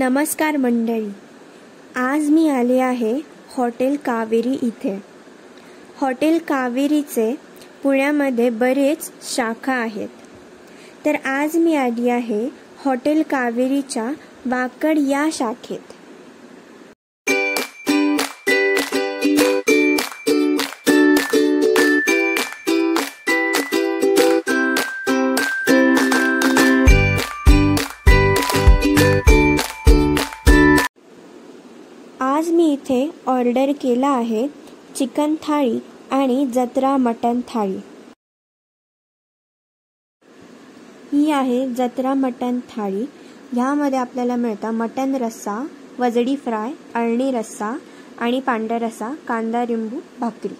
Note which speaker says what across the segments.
Speaker 1: नमस्कार मंडळी, आज मी आले आहे हॉटेल कावेरी इथे। हॉटेल कावेरीचे पुण्यामध्ये बरेच शाखा आहेत, तर आज मी आली आहे हॉटेल कावेरीच्या वाकड या शाखेत। आज मी इथे ऑर्डर केला आहे चिकन थाळी आणि जत्रा मटन थाळी। ही आहे जत्रा मटन थाळी। ह्यामध्ये आपल्याला मिळतं मटन रस्सा, वजडी फ्राय, अळणी रस्सा आणि पांढरा रस्सा, कांदा लिंबू, भाकरी।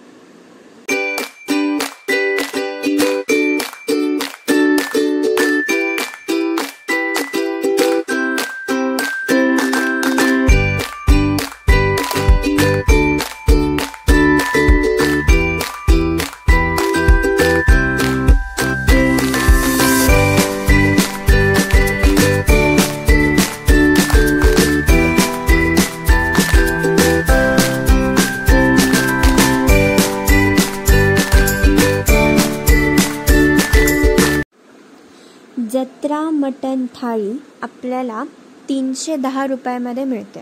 Speaker 1: जत्रा मटन थाळी आपल्याला 310 रुपयामध्ये मिळते।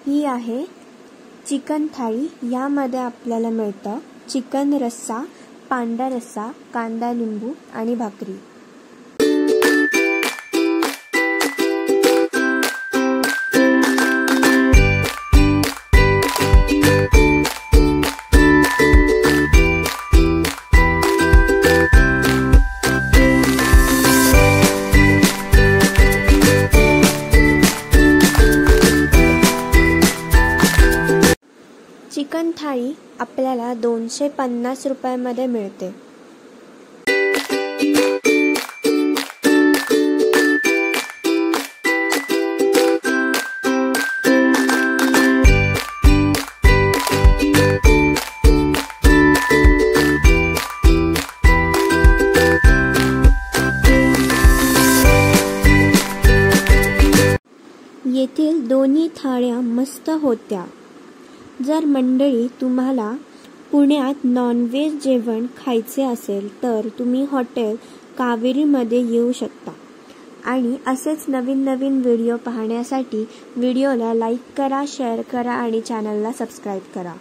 Speaker 1: ही आहे चिकन थाळी। यामध्ये आपल्याला मिळतं चिकन रस्सा, पांढरा रस्सा, कांदा लिंबू आणि भाकरी। चिकन थाळी आपल्याला 250 रुपयामध्ये मिळते। येथील दोन्ही थाळ्या मस्त होत्या। जर मंडळी तुम्हाला पुण्यात नॉनव्हेज जेवण खायचे असेल तर तुम्ही हॉटेल कावेरीमध्ये येऊ शकता आणि असेच नवीन नवीन व्हिडिओ पाहण्यासाठी व्हिडिओला लाईक करा, शेअर करा आणि चॅनलला सबस्क्राईब करा।